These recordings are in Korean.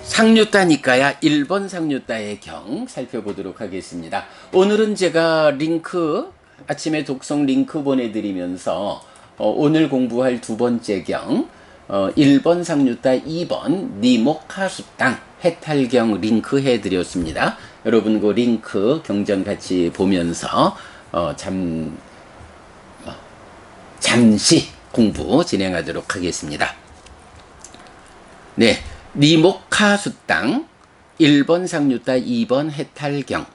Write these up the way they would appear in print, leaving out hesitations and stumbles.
상류따니까야 1번 상류따의 경 살펴보도록 하겠습니다. 오늘은 제가 링크 아침에 독성 링크 보내드리면서 오늘 공부할 두 번째 경 1번 상류따 2번 니모카숫당 해탈경 링크 해드렸습니다. 여러분 그 링크 경전 같이 보면서 잠시 공부 진행하도록 하겠습니다. 네, 니모카숫당 1번 상류따 2번 해탈경.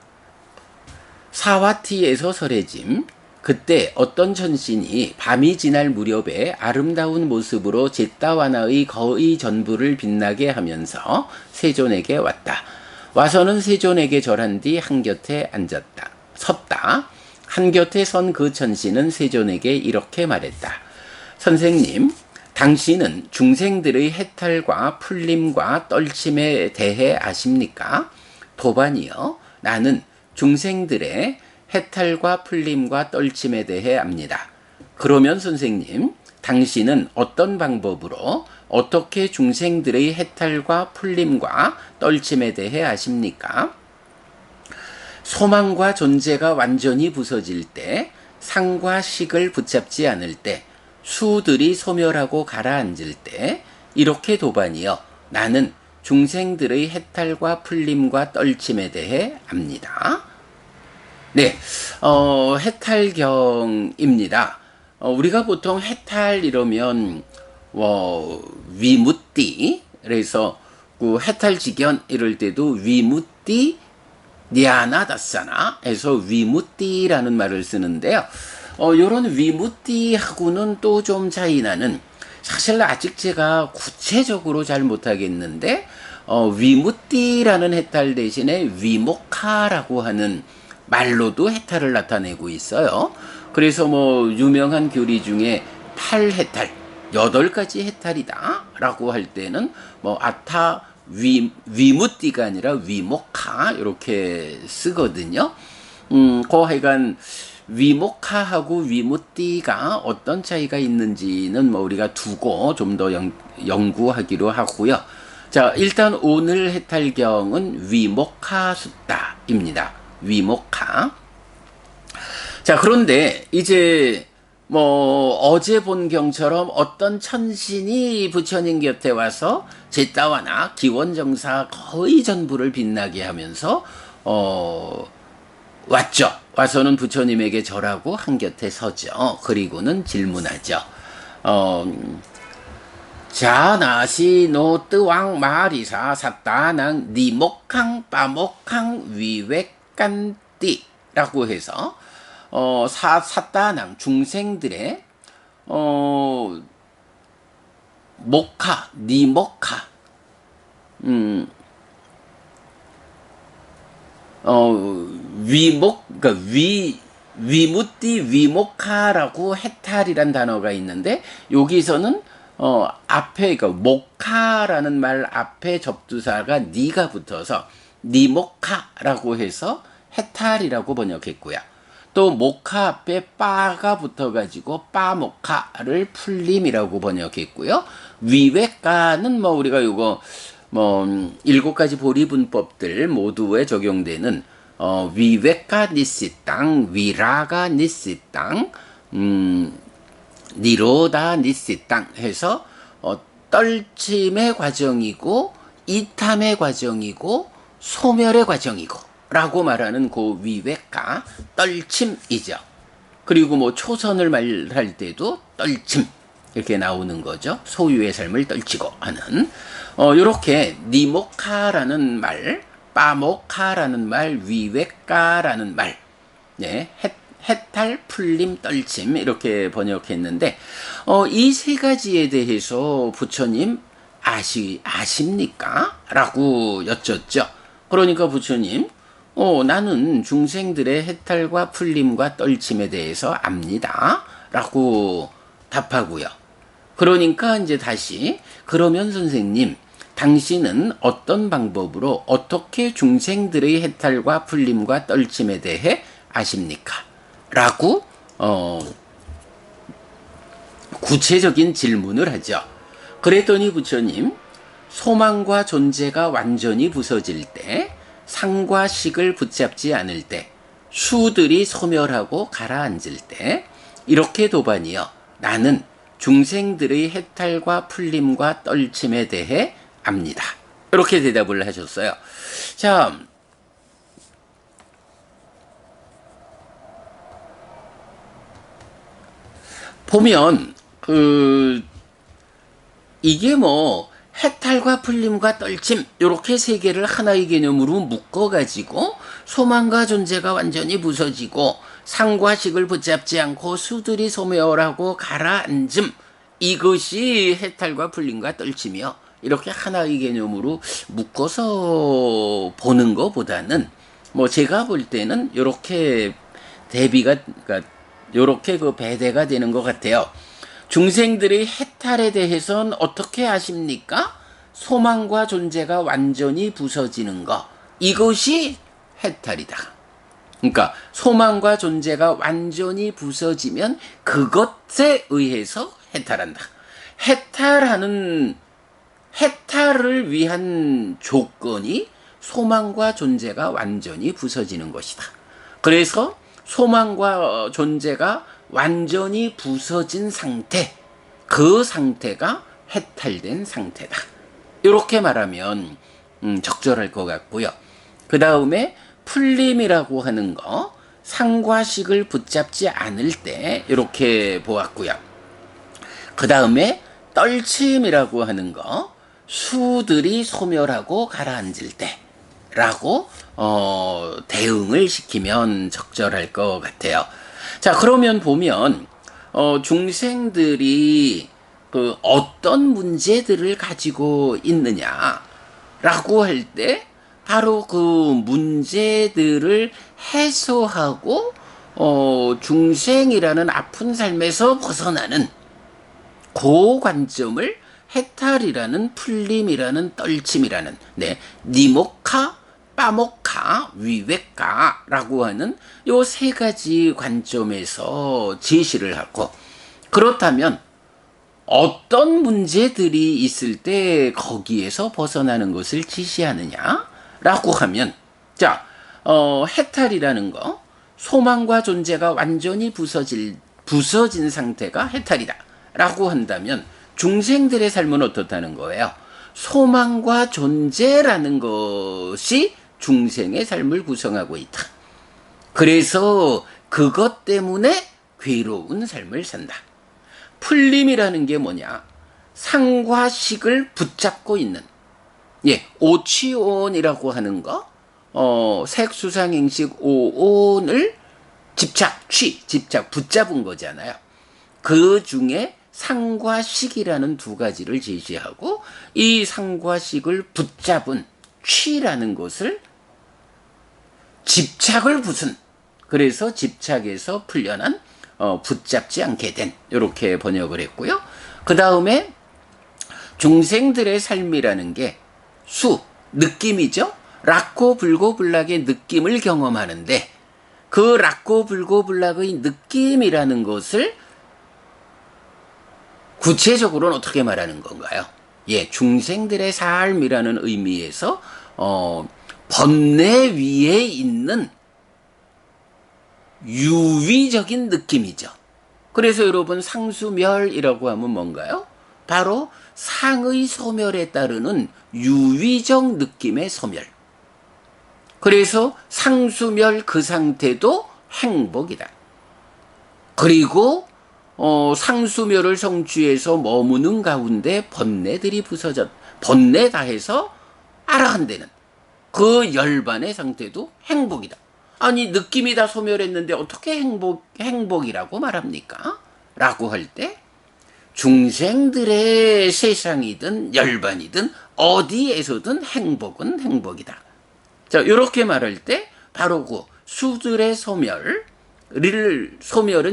사와티에서 설해짐. 그때 어떤 천신이 밤이 지날 무렵에 아름다운 모습으로 제따와나의 거의 전부를 빛나게 하면서 세존에게 왔다. 와서는 세존에게 절한 뒤 한곁에 섰다. 한곁에 선 그 천신은 세존에게 이렇게 말했다. 선생님, 당신은 중생들의 해탈과 풀림과 떨침에 대해 아십니까? 도반이요. 나는 중생들의 해탈과 풀림과 떨침에 대해 압니다. 그러면 선생님, 당신은 어떤 방법으로 어떻게 중생들의 해탈과 풀림과 떨침에 대해 아십니까? 소망과 존재가 완전히 부서질 때, 상과 식을 붙잡지 않을 때, 수들이 소멸하고 가라앉을 때, 이렇게 도반이여 나는 중생들의 해탈과 풀림과 떨침에 대해 압니다. 네, 해탈경입니다. 우리가 보통 해탈 이러면 위무띠, 그래서 그 해탈지견 이럴 때도 위무띠 니아나다사나 해서 위무띠라는 말을 쓰는데요. 요런 위무띠하고는 또 좀 차이 나는, 사실 아직 제가 구체적으로 잘 못하겠는데, 위무띠라는 해탈 대신에 위모카라고 하는 말로도 해탈을 나타내고 있어요. 그래서 유명한 교리 중에 8해탈, 8가지 해탈이다 라고 할 때는 아타 위무띠가 아니라 위모카 이렇게 쓰거든요. 하여간 위모카하고 위무띠가 어떤 차이가 있는지는 우리가 두고 좀 더 연구하기로 하고요. 자, 일단 오늘 해탈경은 위모카숫다입니다. 위모카. 자, 그런데 이제 어제 본 경처럼 어떤 천신이 부처님 곁에 와서 제따와나 기원정사 거의 전부를 빛나게 하면서 왔죠. 와서는 부처님에게 절하고 한곁에 서죠. 그리고는 질문하죠. 자나시 노 뜨왕 마리사 사따낭 니목캉 빠목캉 위외간띠 라고 해서 사따낭 중생들의 모카 니모카 그러니까 위무띠 위모카라고 해탈이란 단어가 있는데, 여기서는 앞에, 그러니까 모카라는 말 앞에 접두사가 니가 붙어서 니모카라고 해서 해탈이라고 번역했고요. 또 모카 앞에 빠가 붙어가지고 빠모카를 풀림이라고 번역했고요. 위외가는 우리가 요거 7가지 보리분법들 모두에 적용되는 위외가 니시땅, 위라가 니시땅, 니로다 니시땅 해서 떨침의 과정이고 이탐의 과정이고 소멸의 과정이고 라고 말하는 그 위외가 떨침이죠. 그리고 초선을 말할 때도 떨침 이렇게 나오는 거죠. 소유의 삶을 떨치고 하는. 요렇게 니모카라는 말, 빠모카라는 말, 위외가라는 말, 네, 해탈, 풀림, 떨침 이렇게 번역했는데, 이 세 가지에 대해서 부처님 아십니까? 라고 여쭙죠. 그러니까 부처님, 나는 중생들의 해탈과 풀림과 떨침에 대해서 압니다. 라고 답하고요. 그러니까 이제 다시, 그러면 선생님, 당신은 어떤 방법으로 어떻게 중생들의 해탈과 풀림과 떨침에 대해 아십니까? 라고 구체적인 질문을 하죠. 그랬더니 부처님, 소망과 존재가 완전히 부서질 때, 상과 식을 붙잡지 않을 때, 수들이 소멸하고 가라앉을 때, 이렇게 도반이여 나는 중생들의 해탈과 풀림과 떨침에 대해 압니다. 이렇게 대답을 하셨어요. 자, 보면 이게 뭐 해탈과 풀림과 떨침 이렇게 세 개를 하나의 개념으로 묶어가지고 소망과 존재가 완전히 부서지고 상과 식을 붙잡지 않고 수들이 소멸하고 가라앉음, 이것이 해탈과 풀림과 떨침이요. 이렇게 하나의 개념으로 묶어서 보는 것보다는 뭐 제가 볼 때는 이렇게 대비가, 그러니까 이렇게 그 배대가 되는 것 같아요. 중생들의 해탈에 대해서는 어떻게 아십니까? 소망과 존재가 완전히 부서지는 것, 이것이 해탈이다. 그러니까 소망과 존재가 완전히 부서지면 그것에 의해서 해탈한다. 해탈을 위한 조건이 소망과 존재가 완전히 부서지는 것이다. 그래서 소망과 존재가 완전히 부서진 상태, 그 상태가 해탈된 상태다. 이렇게 말하면 적절할 것 같고요. 그 다음에 풀림이라고 하는 거, 상과 식을 붙잡지 않을 때 이렇게 보았고요. 그 다음에 떨침이라고 하는 거, 수들이 소멸하고 가라앉을 때라고 대응을 시키면 적절할 것 같아요. 자, 그러면 보면 중생들이 그 어떤 문제들을 가지고 있느냐라고 할 때 바로 그 문제들을 해소하고 중생이라는 아픈 삶에서 벗어나는 그 관점을 해탈이라는, 풀림이라는, 떨침이라는, 니모카, 빠모카, 위외카라고 하는 요 세 가지 관점에서 제시를 하고, 그렇다면 어떤 문제들이 있을 때 거기에서 벗어나는 것을 지시하느냐라고 하면, 자, 해탈이라는 거, 소망과 존재가 완전히 부서진 상태가 해탈이다 라고 한다면 중생들의 삶은 어떻다는 거예요? 소망과 존재라는 것이 중생의 삶을 구성하고 있다. 그래서 그것 때문에 괴로운 삶을 산다. 풀림이라는 게 뭐냐? 상과 식을 붙잡고 있는, 오치온이라고 하는 거, 색수상행식 오온을 집착, 붙잡은 거잖아요. 그 중에 상과 식이라는 두 가지를 제시하고, 이 상과 식을 붙잡은 취라는 것을 집착을 부순, 그래서 집착에서 풀려난 붙잡지 않게 된, 이렇게 번역을 했고요. 그 다음에 중생들의 삶이라는 게 느낌이죠. 락고 불고불락의 느낌을 경험하는데, 그 락고 불고불락의 느낌이라는 것을 구체적으로는 어떻게 말하는 건가요? 중생들의 삶이라는 의미에서 번뇌 위에 있는 유위적인 느낌이죠. 그래서 여러분, 상수멸이라고 하면 뭔가요? 바로 상의 소멸에 따르는 유위적 느낌의 소멸. 그래서 상수멸 그 상태도 행복이다. 그리고 상수멸을 성취해서 머무는 가운데 번뇌들이 번뇌 다해서 알아간다는 그 열반의 상태도 행복이다. 아니, 느낌이 다 소멸했는데 어떻게 행복이라고 말합니까? 라고 할 때 중생들의 세상이든 열반이든 어디에서든 행복은 행복이다. 자, 이렇게 말할 때 바로 그 수들의 소멸은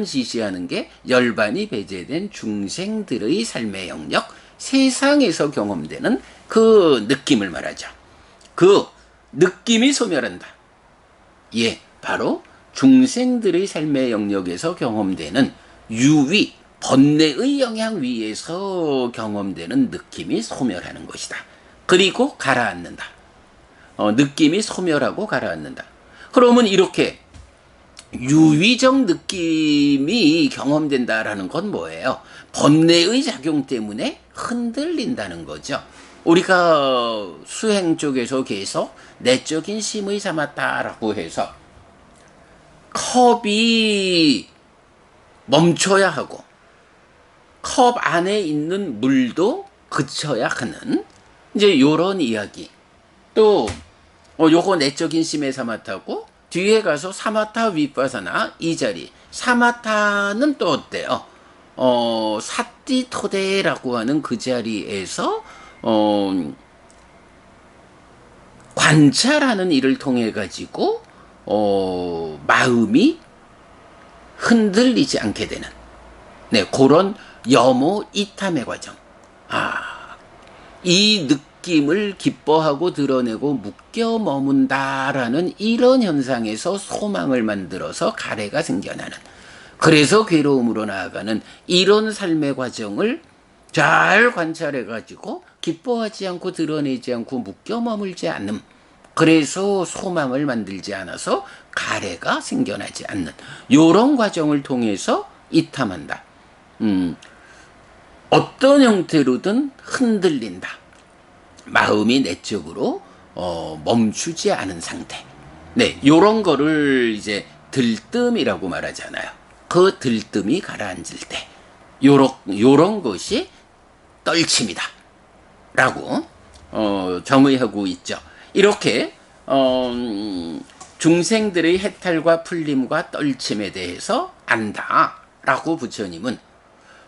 지시하는 게 열반이 배제된 중생들의 삶의 영역, 세상에서 경험되는 그 느낌을 말하죠. 그 느낌이 소멸한다. 바로 중생들의 삶의 영역에서 경험되는 유위, 번뇌의 영향 위에서 경험되는 느낌이 소멸하는 것이다. 그리고 가라앉는다. 느낌이 소멸하고 가라앉는다. 그러면 이렇게 유의적 느낌이 경험된다라는 건 뭐예요? 번뇌의 작용 때문에 흔들린다는 거죠. 우리가 수행 쪽에서 계속 내적인 심의 삼았다라고 해서 컵이 멈춰야 하고 컵 안에 있는 물도 그쳐야 하는 이제 요런 이야기. 또 요거 내적인 심의 사마타고 뒤에 가서 사마타 위파사나 이 자리. 사마타는 또 어때요? 사띠토데라고 하는 그 자리에서 관찰하는 일을 통해 가지고 마음이 흔들리지 않게 되는 네, 그런 염호 이탐의 과정. 이 느낌을 기뻐하고 드러내고 묶여 머문다라는 이런 현상에서 소망을 만들어서 가래가 생겨나는, 그래서 괴로움으로 나아가는 이런 삶의 과정을 잘 관찰해 가지고 기뻐하지 않고 드러내지 않고 묶여 머물지 않음. 그래서 소망을 만들지 않아서 가래가 생겨나지 않는 이런 과정을 통해서 이탐한다. 어떤 형태로든 흔들린다. 마음이 내적으로 멈추지 않은 상태. 네, 요런 거를 이제 들뜸이라고 말하잖아요. 그 들뜸이 가라앉을 때 요런 것이 떨침이다 라고 정의하고 있죠. 이렇게 중생들의 해탈과 풀림과 떨침에 대해서 안다 라고 부처님은,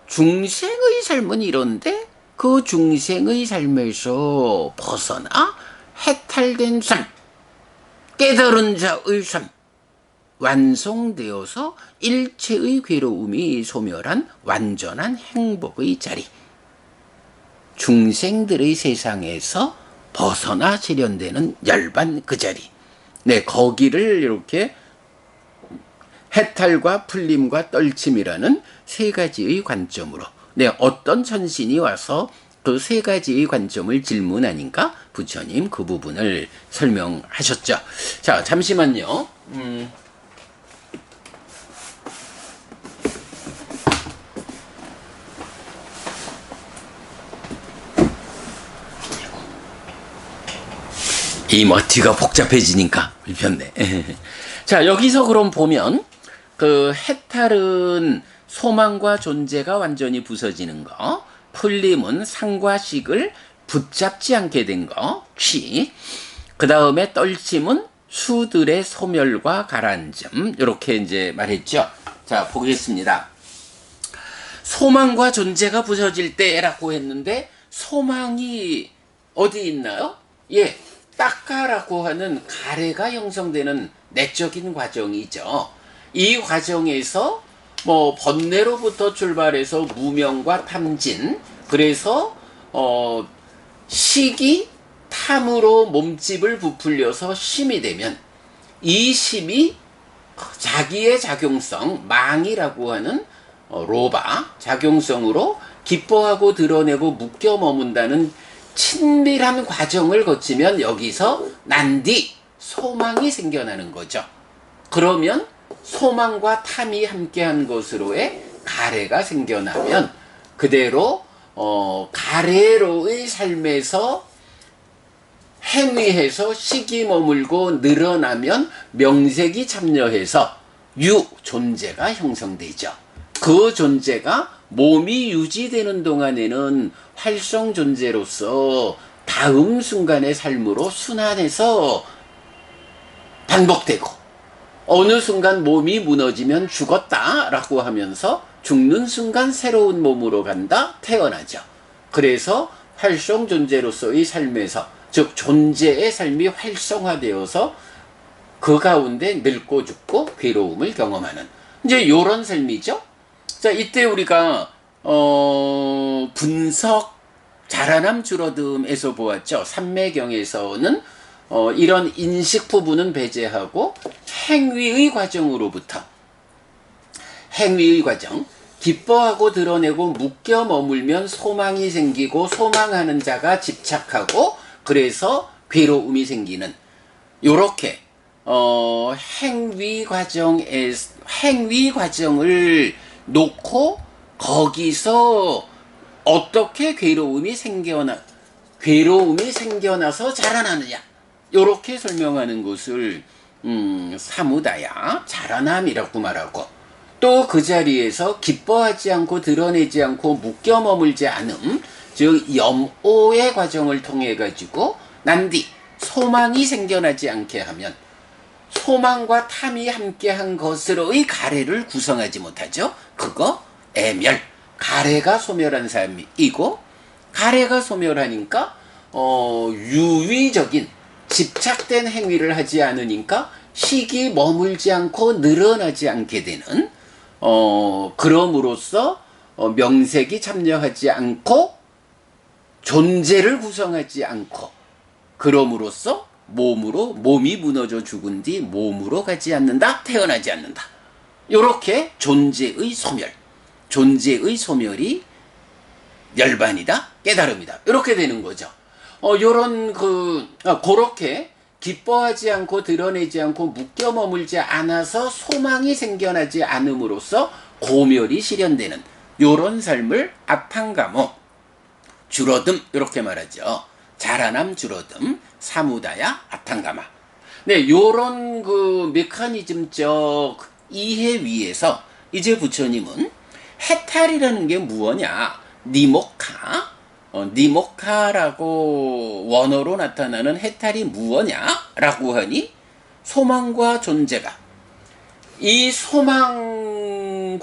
중생의 삶은 이런데 그 중생의 삶에서 벗어나 해탈된 삶, 깨달은 자의 삶, 완성되어서 일체의 괴로움이 소멸한 완전한 행복의 자리, 중생들의 세상에서 벗어나 실현되는 열반 그 자리. 네, 거기를 이렇게 해탈과 풀림과 떨침이라는 세 가지의 관점으로, 네, 어떤 천신이 와서 그 세 가지의 관점을 질문하니까 부처님 그 부분을 설명하셨죠. 자, 잠시만요. 이 머티가 복잡해지니까 불편네. 자, 여기서 그럼 보면 그 해탈은 소망과 존재가 완전히 부서지는 거, 풀림은 상과 식을 붙잡지 않게 된 거, 취. 그 다음에 떨침은 수들의 소멸과 가라앉음. 이렇게 이제 말했죠. 자, 보겠습니다. 소망과 존재가 부서질 때라고 했는데, 소망이 어디 있나요? 예, 딱가라고 하는 가래가 형성되는 내적인 과정이죠. 이 과정에서 뭐 번뇌로부터 출발해서 무명과 탐진, 그래서 식이 탐으로 몸집을 부풀려서 심이 되면 이 심이 자기의 작용성, 망이라고 하는 로바 작용성으로 기뻐하고 드러내고 묶여 머문다는 친밀한 과정을 거치면 여기서 난디 소망이 생겨나는 거죠. 그러면 소망과 탐이 함께한 것으로의 가래가 생겨나면 그대로 가래로의 삶에서 행위해서 식이 머물고 늘어나면 명색이 참여해서 유 존재가 형성되죠. 그 존재가 몸이 유지되는 동안에는 활성 존재로서 다음 순간의 삶으로 순환해서 반복되고, 어느 순간 몸이 무너지면 죽었다라고 하면서 죽는 순간 새로운 몸으로 간다, 태어나죠. 그래서 활성 존재로서의 삶에서, 즉 존재의 삶이 활성화되어서 그 가운데 늙고 죽고 괴로움을 경험하는 이제 요런 삶이죠. 자, 이때 우리가 분석 자라남 줄어듦에서 보았죠. 삼매경에서는 이런 인식 부분은 배제하고 행위의 과정으로부터, 행위의 과정, 기뻐하고 드러내고 묶여 머물면 소망이 생기고 소망하는 자가 집착하고 그래서 괴로움이 생기는 요렇게 행위 과정을 놓고 거기서 어떻게 괴로움이 생겨나서 자라나느냐 요렇게 설명하는 것을 사무다야 자라남이라고 말하고, 또 그 자리에서 기뻐하지 않고 드러내지 않고 묶여 머물지 않음, 즉 염오의 과정을 통해 가지고 난뒤 소망이 생겨나지 않게 하면 소망과 탐이 함께한 것으로의 가래를 구성하지 못하죠. 그거 애멸, 가래가 소멸한 삶이고, 가래가 소멸하니까 유의적인 집착된 행위를 하지 않으니까 식이 머물지 않고 늘어나지 않게 되는, 그럼으로써 명색이 참여하지 않고 존재를 구성하지 않고, 그럼으로써 몸이 무너져 죽은 뒤 몸으로 가지 않는다, 태어나지 않는다. 요렇게 존재의 소멸이 열반이다, 깨달음이다. 이렇게 되는 거죠. 그렇게 기뻐하지 않고 드러내지 않고 묶여 머물지 않아서 소망이 생겨나지 않음으로써 고멸이 실현되는 요런 삶을 아탕가모, 줄어듦, 이렇게 말하죠. 자라남, 줄어듦, 사무다야, 아탕가마. 네, 요런 그 메커니즘적 이해 위에서 이제 부처님은 해탈이라는 게 무엇냐? 니모카라고 원어로 나타나는 해탈이 무엇냐라고 하니, 소망과 존재가, 이 소망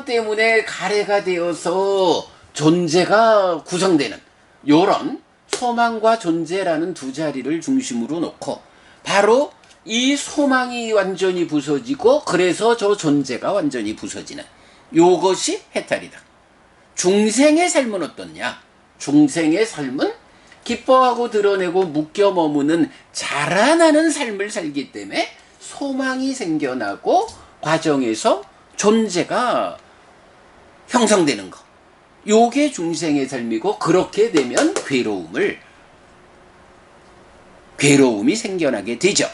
때문에 가래가 되어서 존재가 구성되는 요런 소망과 존재라는 두 자리를 중심으로 놓고, 바로 이 소망이 완전히 부서지고 그래서 저 존재가 완전히 부서지는 요것이 해탈이다. 중생의 삶은 어떻냐? 중생의 삶은 기뻐하고 드러내고 묶여 머무는 자라나는 삶을 살기 때문에 소망이 생겨나고 과정에서 존재가 형성되는 거. 요게 중생의 삶이고, 그렇게 되면 괴로움이 생겨나게 되죠.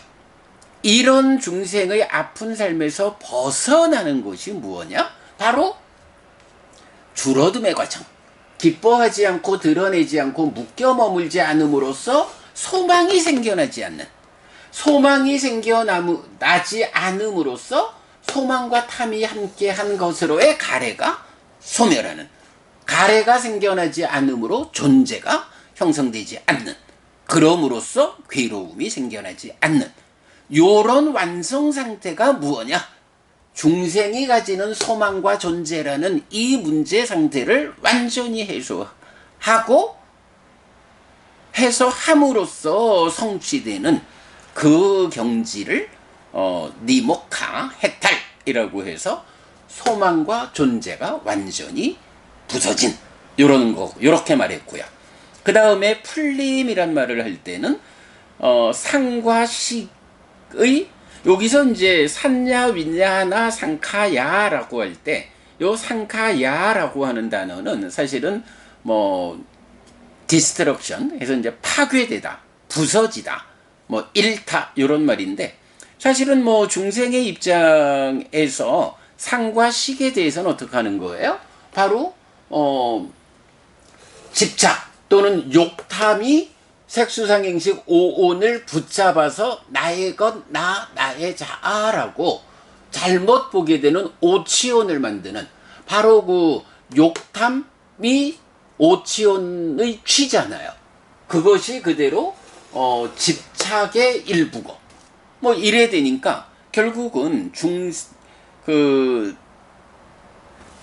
이런 중생의 아픈 삶에서 벗어나는 것이 무엇이냐? 바로 줄어듦의 과정. 기뻐하지 않고 드러내지 않고 묶여 머물지 않음으로써 소망이 생겨나지 않음으로써 소망과 탐이 함께한 것으로의 가래가 소멸하는, 가래가 생겨나지 않으므로 존재가 형성되지 않는, 그럼으로써 괴로움이 생겨나지 않는 요런 완성 상태가 무엇냐? 중생이 가지는 소망과 존재라는 이 문제 상태를 완전히 해소함으로써 성취되는 그 경지를 니모카, 해탈이라고 해서 소망과 존재가 완전히 부서진 요렇게 말했고요. 그 다음에 풀림이란 말을 할 때는 상과 식의, 여기서 이제 산야, 윈야나, 상카야라고 할 때, 요 상카야라고 하는 단어는 사실은 디스트럭션 해서 이제 파괴되다, 부서지다, 일타 요런 말인데, 사실은 중생의 입장에서 상과 식에 대해서는 어떻게 하는 거예요? 바로 집착 또는 욕탐이 색수상행식 오온을 붙잡아서 나의 것, 나의 자아라고 잘못 보게 되는 오치온을 만드는, 바로 그 욕탐이 오치온의 취잖아요. 그것이 그대로 집착의 일부고, 이래 되니까 결국은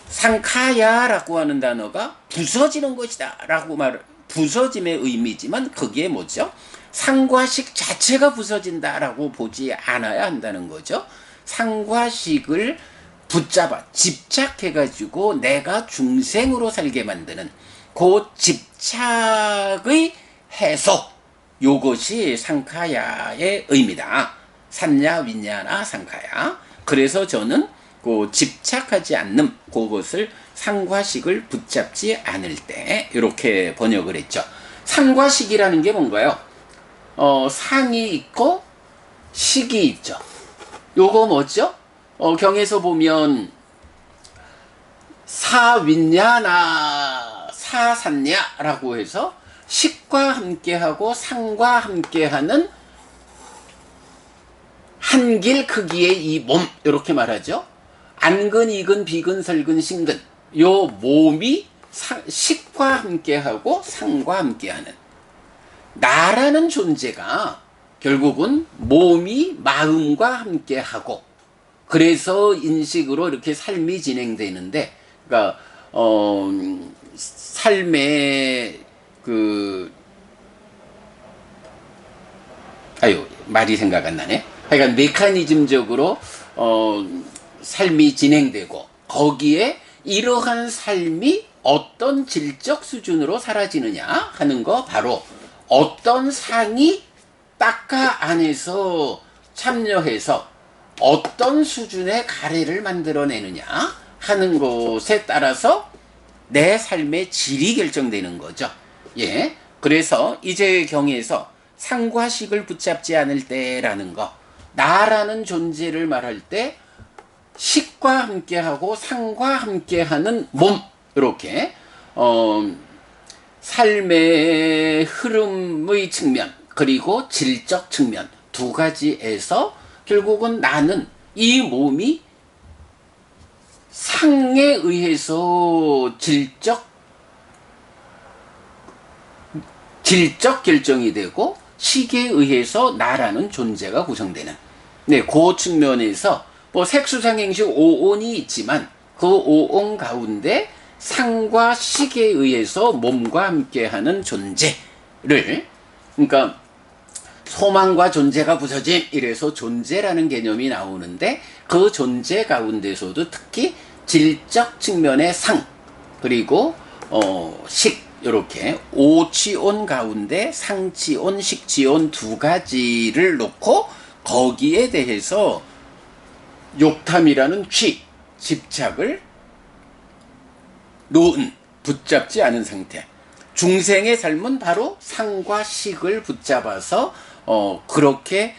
상카야라고 하는 단어가 부서지는 것이다 라고 부서짐의 의미지만, 그게 뭐죠? 상과 식 자체가 부서진다라고 보지 않아야 한다는 거죠. 상과 식을 붙잡아 집착해가지고 내가 중생으로 살게 만드는 그 집착의 해소, 요것이 상카야의 의미다. 산야, 윈야나, 상카야. 그래서 저는 그 집착하지 않는 그것을 상과식을 붙잡지 않을 때 이렇게 번역을 했죠. 상과 식이라는 게 뭔가요? 상이 있고 식이 있죠. 요거 뭐죠? 경에서 보면 사윈냐나 사산냐라고 해서 식과 함께하고 상과 함께하는 한길 크기의 이 몸, 이렇게 말하죠. 안근, 이근, 비근, 설근, 신근, 요 몸이 식과 함께하고 상과 함께하는, 나라는 존재가 결국은 몸이 마음과 함께하고, 그래서 인식으로 이렇게 삶이 진행되는데, 그러니까 삶의 말이 생각 안 나네. 하여간 메커니즘적으로 삶이 진행되고, 거기에 이러한 삶이 어떤 질적 수준으로 사라지느냐 하는 거, 바로 어떤 상이 딱가 안에서 참여해서 어떤 수준의 가래를 만들어내느냐 하는 것에 따라서 내 삶의 질이 결정되는 거죠. 예. 그래서 이제 경에서 상과 식을 붙잡지 않을 때라는 거, 나라는 존재를 말할 때 식과 함께하고 상과 함께하는 몸, 이렇게 삶의 흐름의 측면, 그리고 질적 측면, 두 가지에서 결국은 나는 이 몸이 상에 의해서 질적 결정이 되고, 식에 의해서 나라는 존재가 구성되는, 네, 그 측면에서 뭐 색수상행식 5온이 있지만 그 5온 가운데 상과 식에 의해서 몸과 함께하는 존재를, 그러니까 소망과 존재가 부서짐, 이래서 존재라는 개념이 나오는데, 그 존재 가운데서도 특히 질적 측면의 상, 그리고 식, 이렇게 오치온 가운데 상치온, 식치온 두 가지를 놓고 거기에 대해서 욕탐이라는 집착을 놓은, 붙잡지 않은 상태. 중생의 삶은 바로 상과 식을 붙잡아서 그렇게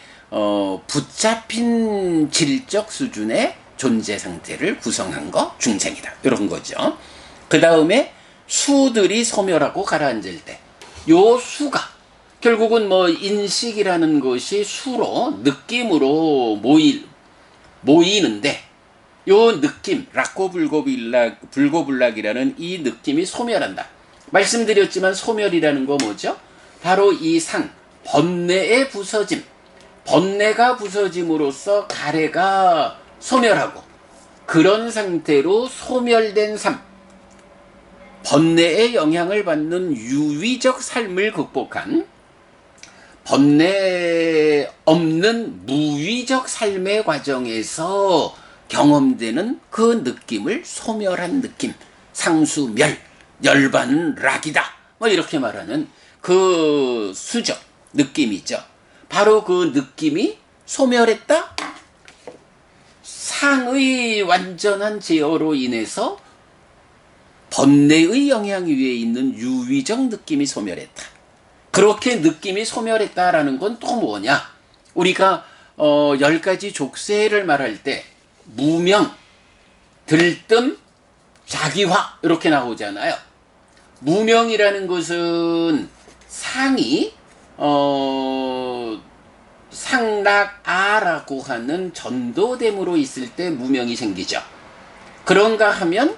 붙잡힌 질적 수준의 존재 상태를 구성한 거, 중생이다, 이런 거죠. 그 다음에 수들이 소멸하고 가라앉을 때, 요 수가 결국은 뭐 인식이라는 것이 수로, 느낌으로 모이는데, 요 느낌, 불고불락이라는 이 느낌이 소멸한다. 말씀드렸지만 소멸이라는 거 뭐죠? 바로 이 상, 번뇌의 부서짐, 번뇌가 부서짐으로써 가래가 소멸하고, 그런 상태로 소멸된 삶, 번뇌의 영향을 받는 유위적 삶을 극복한 번뇌 없는 무위적 삶의 과정에서 경험되는 그 느낌을 소멸한 느낌, 상수멸, 열반락이다, 뭐 이렇게 말하는 그 수적 느낌이죠. 바로 그 느낌이 소멸했다? 상의 완전한 제어로 인해서 번뇌의 영향 위에 있는 유위적 느낌이 소멸했다. 그렇게 느낌이 소멸했다라는 건 또 뭐냐? 우리가 10가지 족쇄를 말할 때 무명, 들뜸, 자기화 이렇게 나오잖아요. 무명이라는 것은 상이 상락아라고 하는 전도됨으로 있을 때 무명이 생기죠. 그런가 하면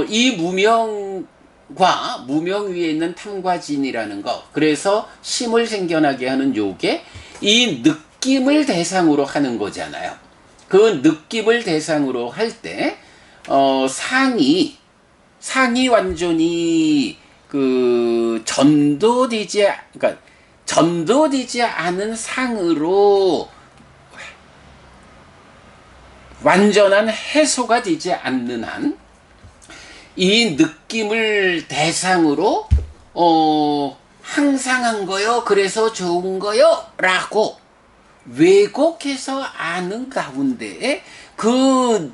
이 무명과 무명 위에 있는 탐과진이라는 거, 그래서 심을 생겨나게 하는 요게 이 느낌을 대상으로 하는 거잖아요. 그 느낌을 대상으로 할 때 상이 완전히 전도되지 않은 상으로 완전한 해소가 되지 않는 한, 이 느낌을 대상으로 항상한 거요, 그래서 좋은 거요 라고 왜곡해서 아는 가운데에 그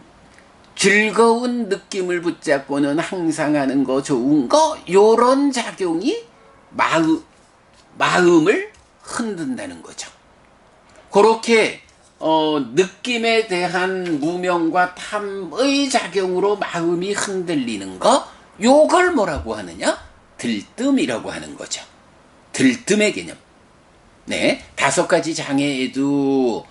즐거운 느낌을 붙잡고는 항상 하는 거, 좋은 거, 요런 작용이 마음을 흔든다는 거죠. 그렇게 느낌에 대한 무명과 탐의 작용으로 마음이 흔들리는 거, 요걸 뭐라고 하느냐? 들뜸이라고 하는 거죠. 들뜸의 개념. 네, 5가지 장애에도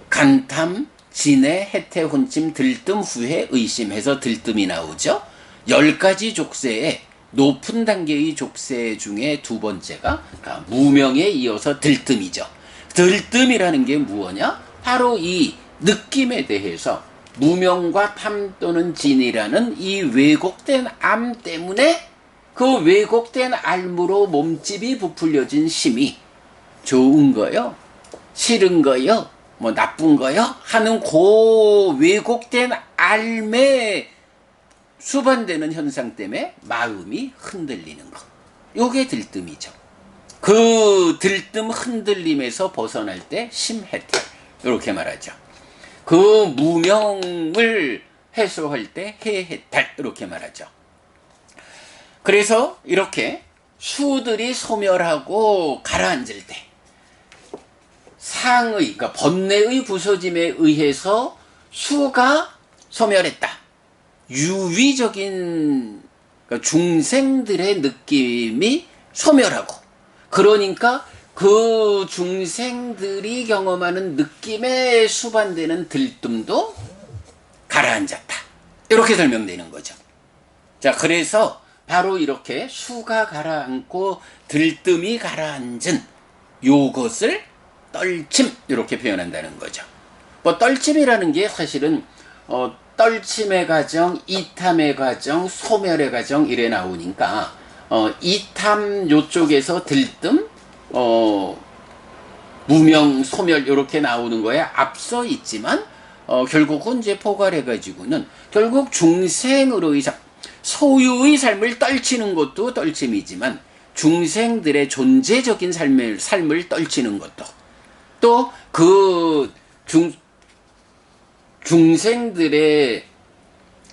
간탐, 진해, 해태, 혼침, 들뜸, 후회, 의심해서 들뜸이 나오죠. 10가지 족쇄에 높은 단계의 족쇄 중에 2번째가 무명에 이어서 들뜸이죠. 들뜸이라는 게 무엇이냐? 바로 이 느낌에 대해서 무명과 탐 또는 진이라는 이 왜곡된 암 때문에 그 왜곡된 알무로 몸집이 부풀려진 심이 좋은 거요, 싫은 거요, 나쁜 거요 하는 그 왜곡된 알매 수반되는 현상 때문에 마음이 흔들리는 거. 요게 들뜸이죠. 그 들뜸 흔들림에서 벗어날 때 심해탈, 이렇게 말하죠. 그 무명을 해소할 때 해해탈, 이렇게 말하죠. 그래서 이렇게 수들이 소멸하고 가라앉을 때 상의, 그러니까 번뇌의 부서짐에 의해서 수가 소멸했다. 유위적인, 그러니까 중생들의 느낌이 소멸하고, 그러니까 그 중생들이 경험하는 느낌에 수반되는 들뜸도 가라앉았다. 이렇게 설명되는 거죠. 자, 그래서 바로 이렇게 수가 가라앉고 들뜸이 가라앉은 요것을 떨침, 이렇게 표현한다는 거죠. 떨침이라는 게 사실은 떨침의 과정, 이탐의 과정, 소멸의 과정 이래 나오니까 이탐 요쪽에서 들뜸, 무명, 소멸 이렇게 나오는 거에 앞서 있지만 결국은 이제 포괄해 가지고는 결국 중생으로의 소유의 삶을 떨치는 것도 떨침이지만 중생들의 존재적인 삶을 떨치는 것도, 또 그 중생들의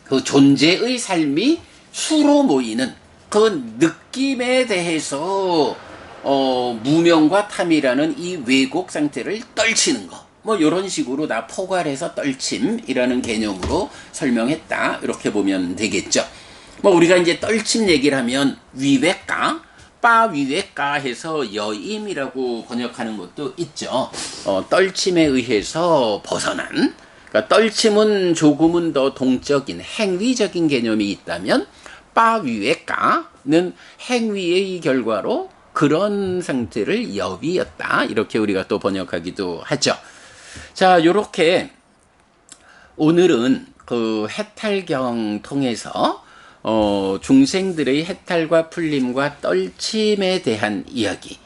그 존재의 삶이 수로 모이는 그 느낌에 대해서 무명과 탐이라는 이 왜곡 상태를 떨치는 거, 이런 식으로 다 포괄해서 떨침이라는 개념으로 설명했다, 이렇게 보면 되겠죠. 우리가 이제 떨침 얘기를 하면 위외가, 빠위외가 해서 여임이라고 번역하는 것도 있죠. 떨침에 의해서 벗어난, 그러니까 떨침은 조금은 더 동적인 행위적인 개념이 있다면 빠위외가는 행위의 결과로 그런 상태를 여위였다, 이렇게 우리가 또 번역하기도 하죠. 자, 요렇게 오늘은 그 해탈경 통해서 중생들의 해탈과 풀림과 떨침에 대한 이야기.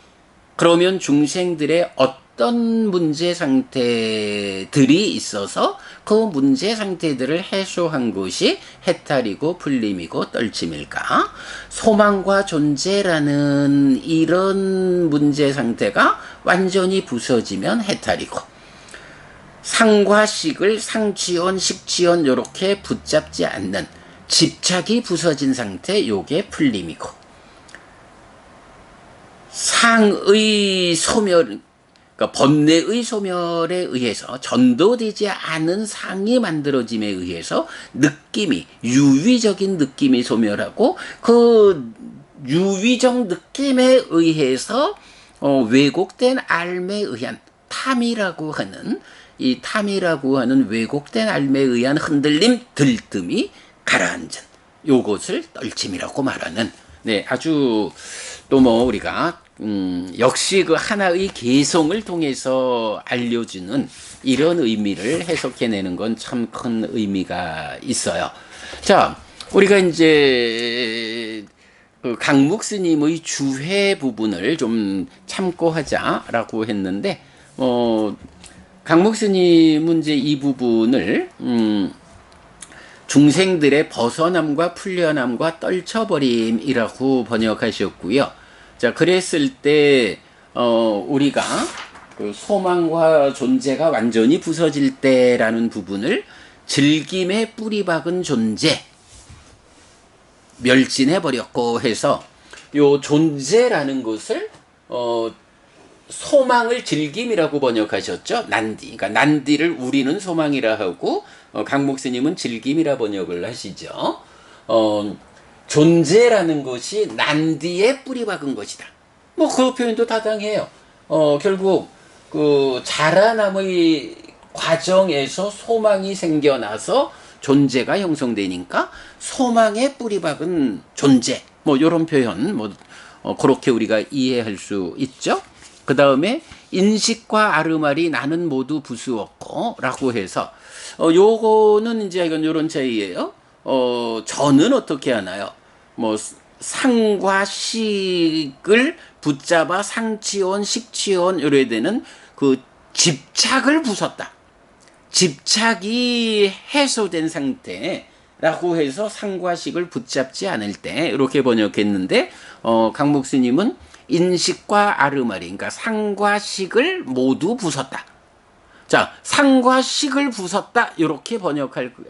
그러면 중생들의 어떤 문제 상태들이 있어서 그 문제 상태들을 해소한 것이 해탈이고 풀림이고 떨침일까? 소망과 존재라는 이런 문제 상태가 완전히 부서지면 해탈이고, 상과 식을 상취원, 식취원 이렇게 붙잡지 않는 집착이 부서진 상태, 요게 풀림이고, 상의 소멸, 그러니까 번뇌의 소멸에 의해서 전도되지 않은 상이 만들어짐에 의해서 느낌이, 유위적인 느낌이 소멸하고, 그 유위적 느낌에 의해서 왜곡된 알매에 의한 탐이라고 하는, 이 탐이라고 하는 왜곡된 알매에 의한 흔들림, 들뜸이 가라앉은 요것을 떨침이라고 말하는, 네, 아주 또 우리가 역시 그 하나의 개성을 통해서 알려주는 이런 의미를 해석해내는 건 참 큰 의미가 있어요. 자, 우리가 이제 그 강묵 스님의 주회 부분을 좀 참고하자라고 했는데, 강묵 스님은 이제 이 부분을 중생들의 벗어남과 풀려남과 떨쳐버림이라고 번역하셨고요. 자, 그랬을 때 우리가 그 소망과 존재가 완전히 부서질 때라는 부분을 즐김에 뿌리 박은 존재, 멸진해버렸고 해서 요 존재라는 것을 소망을 즐김이라고 번역하셨죠. 난디. 그러니까 난디를 우리는 소망이라 하고 강 목사님은 즐김이라 번역을 하시죠. 존재라는 것이 난디에 뿌리 박은 것이다. 뭐 그 표현도 타당해요. 결국 그 자라남의 과정에서 소망이 생겨나서 존재가 형성되니까 소망에 뿌리 박은 존재. 뭐 요런 표현 그렇게 우리가 이해할 수 있죠. 그 다음에 인식과 아르말이 나는 모두 부수었고 라고 해서 요거는 이제 이건 요런 차이예요. 저는 어떻게 하나요? 뭐 상과 식을 붙잡아 상치온 식치온 이래야 되는 그 집착을 부쉈다. 집착이 해소된 상태라고 해서 상과 식을 붙잡지 않을 때 이렇게 번역했는데 강 목사님은 인식과 아르마리, 그러니까 상과 식을 모두 부쉈다. 자, 상과 식을 부쉈다 이렇게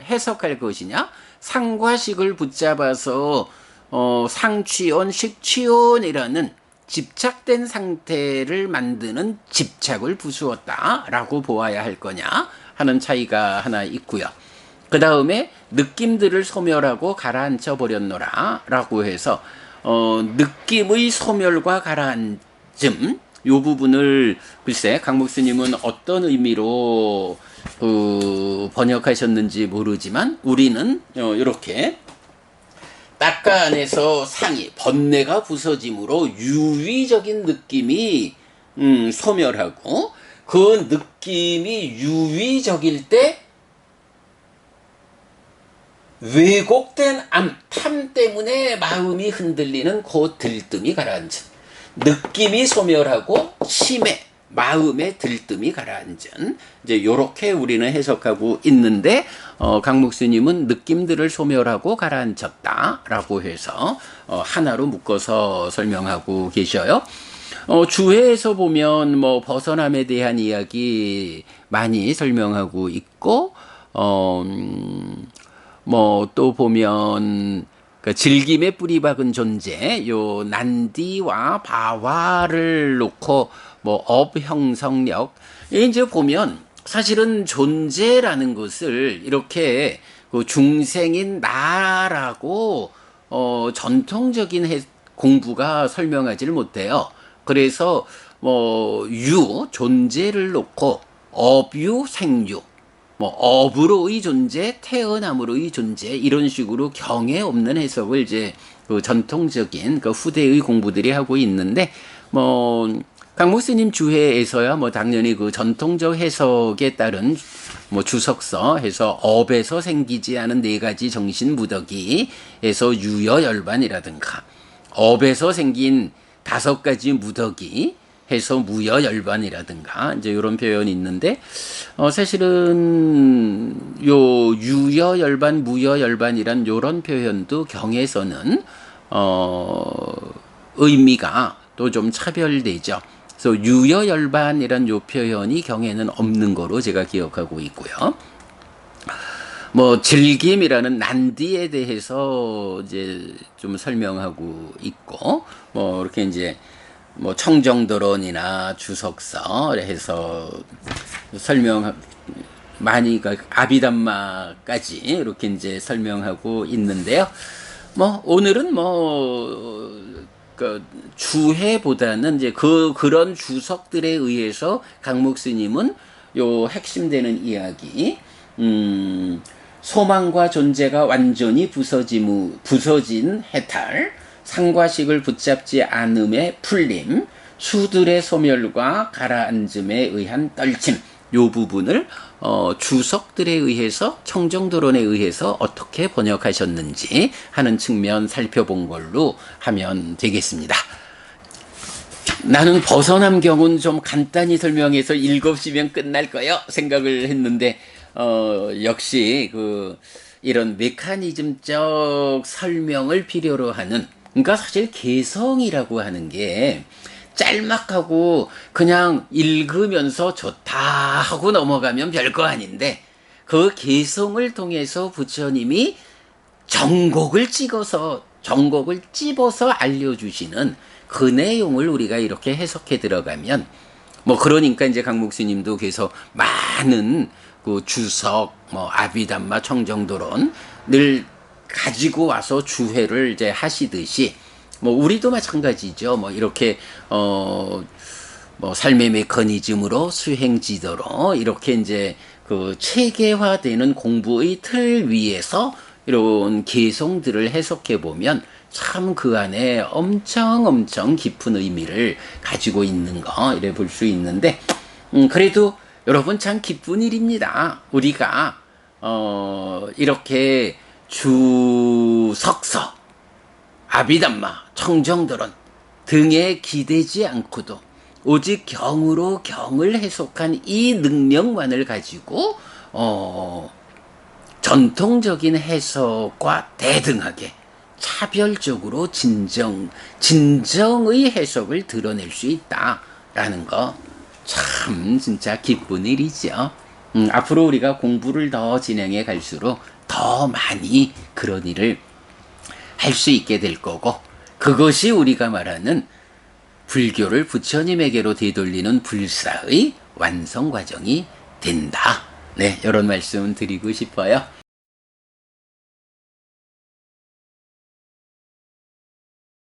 해석할 것이냐? 상과 식을 붙잡아서 상취온, 식취온이라는 집착된 상태를 만드는 집착을 부수었다라고 보아야 할 거냐 하는 차이가 하나 있고요. 그 다음에 느낌들을 소멸하고 가라앉혀 버렸노라 라고 해서 느낌의 소멸과 가라앉음 요 부분을 글쎄 강 목사님은 어떤 의미로 번역하셨는지 모르지만 우리는 이렇게 딱가 안에서 상이 번뇌가 부서짐으로 유의적인 느낌이 소멸하고 그 느낌이 유의적일 때 왜곡된 암탐 때문에 마음이 흔들리는 그 들뜸이 가라앉은 느낌이 소멸하고 심해 마음의 들뜸이 가라앉은 이제 요렇게 우리는 해석하고 있는데 강 목사님은 느낌들을 소멸하고 가라앉혔다라고 해서 하나로 묶어서 설명하고 계셔요. 주회에서 보면 뭐 벗어남에 대한 이야기 많이 설명하고 있고 뭐 또 보면 그 즐김에 뿌리 박은 존재, 요 난디와 바와를 놓고 뭐 업 형성력 이제 보면 사실은 존재라는 것을 이렇게 그 중생인 나라고 전통적인 공부가 설명하지를 못해요. 그래서 뭐 존재를 놓고 업유 생유 뭐 업으로의 존재, 태어남으로의 존재 이런 식으로 경에 없는 해석을 이제 그 전통적인 그 후대의 공부들이 하고 있는데 뭐 강 목사님 주회에서야 뭐 당연히 그 전통적 해석에 따른 뭐 주석서 해서 업에서 생기지 않은 네 가지 정신 무더기에서 유여열반이라든가 업에서 생긴 5가지 무더기 해서 무여열반이라든가 이제 이런 표현이 있는데 사실은 요 유여열반 무여열반이란 요런 표현도 경에서는 의미가 또 좀 차별되죠. 그래서 유여열반이란 요 표현이 경에는 없는 거로 제가 기억하고 있고요. 뭐 즐김이라는 난디에 대해서 이제 좀 설명하고 있고 뭐 이렇게 이제 뭐 청정도론이나 주석서 해서 설명 많이 아비담마까지 이렇게 이제 설명하고 있는데요. 뭐 오늘은 그 주해보다는 이제 그런 주석들에 의해서 강 목사님은 요 핵심되는 이야기 소망과 존재가 완전히 부서진 해탈 상과식을 붙잡지 않음의 풀림 수들의 소멸과 가라앉음에 의한 떨침 요 부분을 주석들에 의해서 청정도론에 의해서 어떻게 번역하셨는지 하는 측면 살펴본 걸로 하면 되겠습니다. 나는 벗어남 경우는 좀 간단히 설명해서 7시면 끝날 거요 생각을 했는데 역시 이런 메커니즘적 설명을 필요로 하는 그러니까 사실 개성이라고 하는 게 짤막하고 그냥 읽으면서 좋다 하고 넘어가면 별거 아닌데 그 개성을 통해서 부처님이 정곡을 찍어서 정곡을 찝어서 알려주시는 그 내용을 우리가 이렇게 해석해 들어가면 뭐 그러니까 이제 강 목사님도 계속 많은 그 주석, 뭐 아비담마, 청정도론 늘 가지고 와서 주회를 이제 하시듯이 뭐 우리도 마찬가지죠. 뭐 이렇게 뭐 삶의 메커니즘으로 수행지도로 이렇게 이제 그 체계화되는 공부의 틀 위에서 이런 개성들을 해석해 보면 참 그 안에 엄청 깊은 의미를 가지고 있는 거 이래 볼 수 있는데 그래도 여러분 참 기쁜 일입니다. 우리가 이렇게 주석서, 아비담마, 청정도론 등에 기대지 않고도 오직 경으로 경을 해석한 이 능력만을 가지고 전통적인 해석과 대등하게 차별적으로 진정의 해석을 드러낼 수 있다라는 거 참 진짜 기쁜 일이죠. 앞으로 우리가 공부를 더 진행해 갈수록 더 많이 그런 일을 할 수 있게 될 거고 그것이 우리가 말하는 불교를 부처님에게로 되돌리는 불사의 완성 과정이 된다. 네, 이런 말씀 드리고 싶어요.